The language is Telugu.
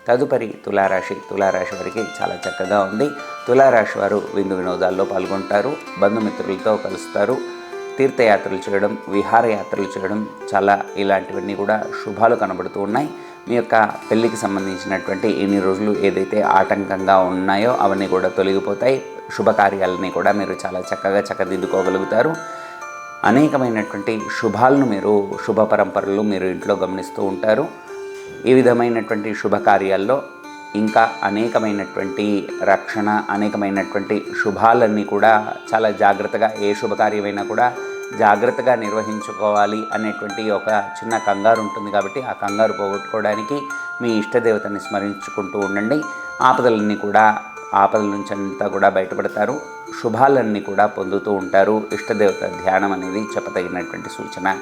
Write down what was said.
తదుపరి తులారాశి వారికి చాలా చక్కగా ఉంది. తులారాశి వారు విందు వినోదాల్లో పాల్గొంటారు, బంధుమిత్రులతో కలుస్తారు, తీర్థయాత్రలు చేయడం, విహారయాత్రలు చేయడం, చాలా ఇలాంటివన్నీ కూడా శుభాలు కనబడుతూ ఉన్నాయి. మీ యొక్క పెళ్ళికి సంబంధించినటువంటి ఇన్ని రోజులు ఏదైతే ఆటంకంగా ఉన్నాయో అవన్నీ కూడా తొలగిపోతాయి. శుభకార్యాలని కూడా మీరు చాలా చక్కగా చక్కదిద్దుకోగలుగుతారు. అనేకమైనటువంటి శుభ పరంపరలు మీరు ఇంట్లో గమనిస్తూ ఉంటారు. ఈ విధమైనటువంటి శుభకార్యాల్లో ఇంకా అనేకమైనటువంటి రక్షణ, అనేకమైనటువంటి శుభాలన్నీ కూడా చాలా జాగ్రత్తగా, ఏ శుభకార్యమైనా కూడా జాగ్రత్తగా నిర్వహించుకోవాలి అనేటువంటి ఒక చిన్న కంగారు ఉంటుంది. కాబట్టి ఆ కంగారు పోగొట్టుకోవడానికి మీ ఇష్టదేవతని స్మరించుకుంటూ ఉండండి. ఆపదల నుంచి అంతా కూడా బయటపడతారు, శుభాలన్నీ కూడా పొందుతూ ఉంటారు. ఇష్టదేవత ధ్యానం అనేది చెప్పదగినటువంటి సూచన.